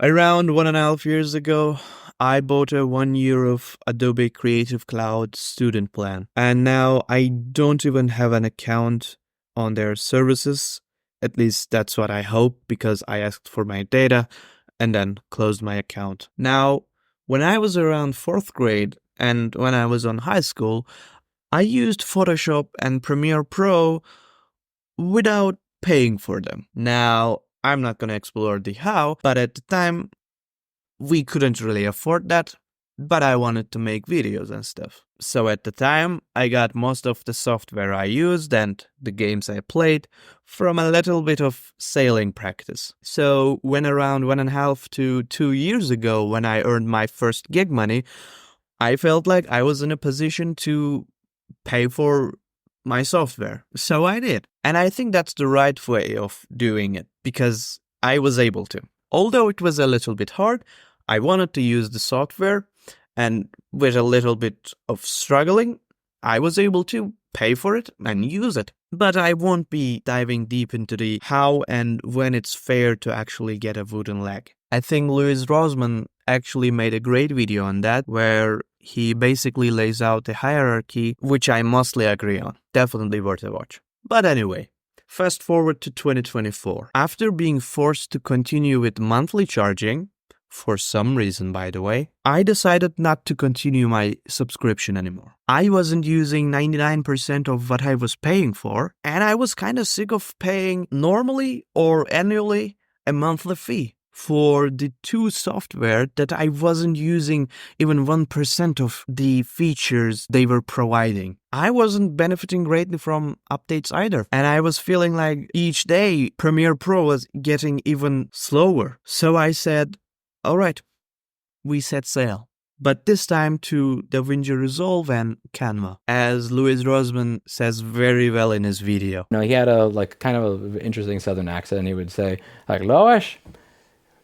Around 1.5 years ago, I bought a 1 year of Adobe Creative Cloud student plan. And now I don't even have an account on their services. At least that's what I hope, because I asked for my data and then closed my account. Now, when I was around fourth grade and when I was on high school, I used Photoshop and Premiere Pro without paying for them. Now, I'm not going to explore the how, but at the time, we couldn't really afford that, but I wanted to make videos and stuff. So at the time, I got most of the software I used and the games I played from a little bit of sailing practice. So when around 1.5 to 2 years ago, when I earned my first gig money, I felt like I was in a position to pay for my software. So I did. And I think that's the right way of doing it, because I was able to. Although it was a little bit hard, I wanted to use the software, and with a little bit of struggling, I was able to pay for it and use it. But I won't be diving deep into the how and when it's fair to actually get a wooden leg. I think Louis Rosman actually made a great video on that, where he basically lays out the hierarchy, which I mostly agree on. Definitely worth a watch. But anyway, fast forward to 2024. After being forced to continue with monthly charging, for some reason, by the way, I decided not to continue my subscription anymore. I wasn't using 99% of what I was paying for, and I was kind of sick of paying normally or annually a monthly fee for the two software that I wasn't using even 1% of the features they were providing. I wasn't benefiting greatly from updates either, and I was feeling like each day Premiere Pro was getting even slower. So I said, all right, we set sail. But this time to DaVinci Resolve and Canva, as Louis Rosman says very well in his video. He had a kind of an interesting southern accent, and he would say, Lois,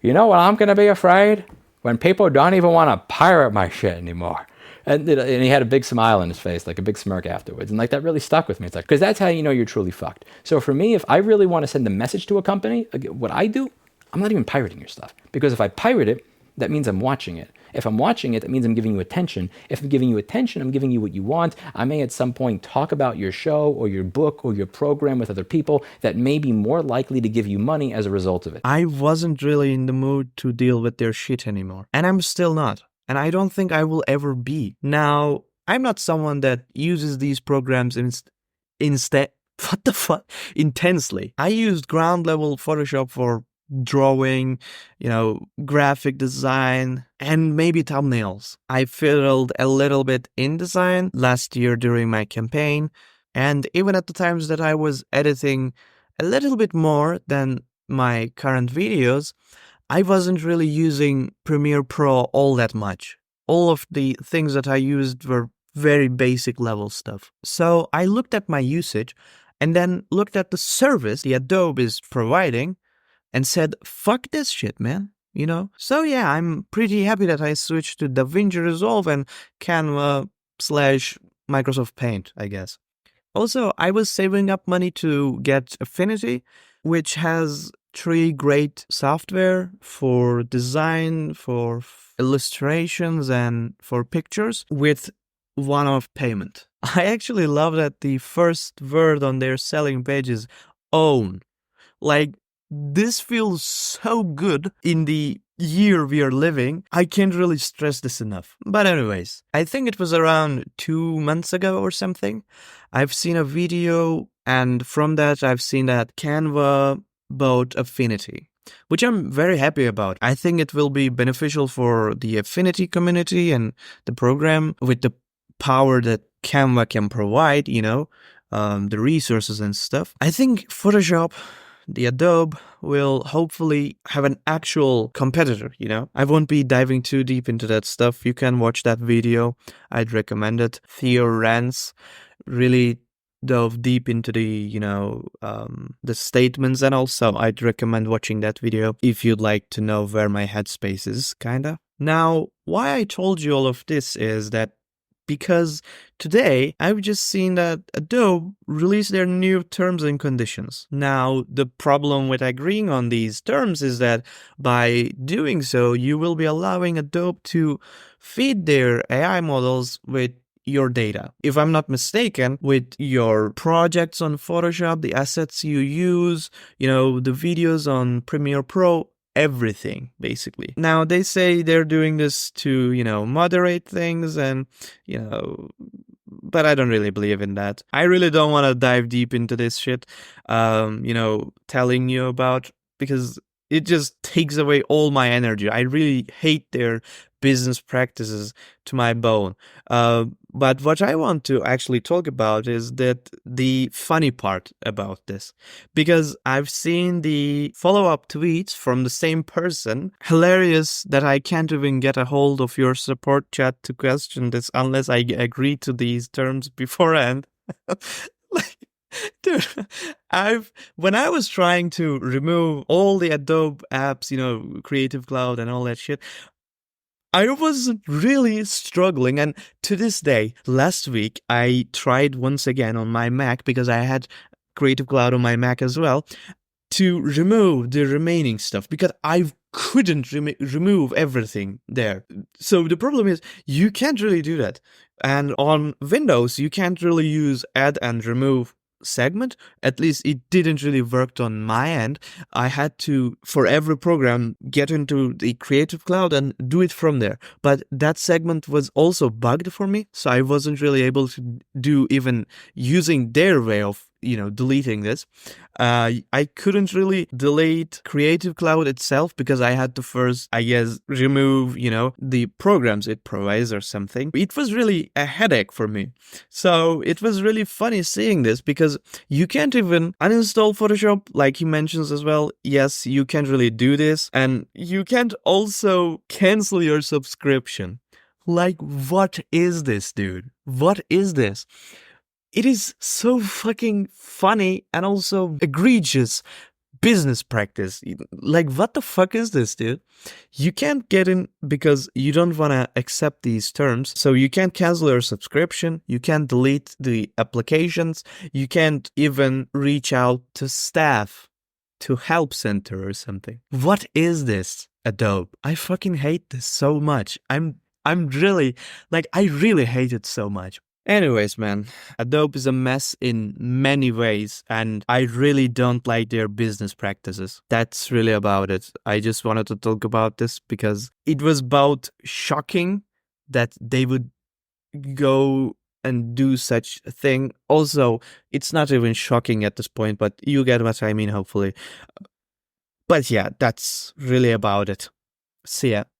you know what I'm going to be afraid? When people don't even want to pirate my shit anymore. And he had a big smile on his face, like a big smirk afterwards. And that really stuck with me. It's because that's how you know you're truly fucked. So for me, if I really want to send a message to a company, what I do, I'm not even pirating your stuff. Because if I pirate it, that means I'm watching it. If I'm watching it, that means I'm giving you attention. If I'm giving you attention, I'm giving you what you want. I may at some point talk about your show or your book or your program with other people that may be more likely to give you money as a result of it. I wasn't really in the mood to deal with their shit anymore. And I'm still not. And I don't think I will ever be. Now, I'm not someone that uses these programs instead. What the fuck? Intensely. I used ground level Photoshop for drawing, graphic design, and maybe thumbnails. I fiddled a little bit in design last year during my campaign, and even at the times that I was editing a little bit more than my current videos, I wasn't really using Premiere Pro all that much. All of the things that I used were very basic level stuff. So I looked at my usage and then looked at the service the Adobe is providing and said, fuck this shit, man. So yeah, I'm pretty happy that I switched to DaVinci Resolve and Canva / Microsoft Paint, I guess. Also, I was saving up money to get Affinity, which has 3 great software for design, for illustrations, and for pictures with one-off payment. I actually love that the first word on their selling page is own. This feels so good in the year we are living. I can't really stress this enough. But anyways, I think it was around 2 months ago or something. I've seen a video, and from that I've seen that Canva bought Affinity, which I'm very happy about. I think it will be beneficial for the Affinity community and the program with the power that Canva can provide, the resources and stuff. I think Photoshop, the Adobe, will hopefully have an actual competitor, I won't be diving too deep into that stuff. You can watch that video. I'd recommend it. Theo Rance really dove deep into the statements, and also I'd recommend watching that video if you'd like to know where my headspace is, kinda. Now, why I told you all of this is that because today I've just seen that Adobe released their new terms and conditions. Now, the problem with agreeing on these terms is that by doing so, you will be allowing Adobe to feed their AI models with your data. If I'm not mistaken, with your projects on Photoshop, the assets you use, the videos on Premiere Pro, everything basically. Now they say they're doing this to, moderate things and, but I don't really believe in that. I really don't want to dive deep into this shit, telling you about, because it just takes away all my energy. I really hate their business practices to my bone. But what I want to actually talk about is that the funny part about this, because I've seen the follow-up tweets from the same person. Hilarious that I can't even get a hold of your support chat to question this unless I agree to these terms beforehand. Like, dude, when I was trying to remove all the Adobe apps, Creative Cloud and all that shit, I was really struggling. And to this day, last week, I tried once again on my Mac, because I had Creative Cloud on my Mac as well, to remove the remaining stuff, because I couldn't remove everything there. So the problem is you can't really do that. And on Windows, you can't really use add and remove segment. At least it didn't really work on my end. I had to, for every program, get into the Creative Cloud and do it from there. But that segment was also bugged for me, so I wasn't really able to do even using their way of deleting this. I couldn't really delete Creative Cloud itself because I had to first, I guess, remove, the programs it provides or something. It was really a headache for me. So it was really funny seeing this, because you can't even uninstall Photoshop, like he mentions as well. Yes, you can't really do this. And you can't also cancel your subscription. Like, what is this, dude? What is this? It is so fucking funny and also egregious business practice. Like, what the fuck is this, dude? You can't get in because you don't want to accept these terms. So you can't cancel your subscription. You can't delete the applications. You can't even reach out to staff, to help center or something. What is this, Adobe? I fucking hate this so much. I'm really, I really hate it so much. Anyways, man, Adobe is a mess in many ways, and I really don't like their business practices. That's really about it. I just wanted to talk about this because it was both shocking that they would go and do such a thing. Also, it's not even shocking at this point, but you get what I mean, hopefully. But yeah, that's really about it. See ya.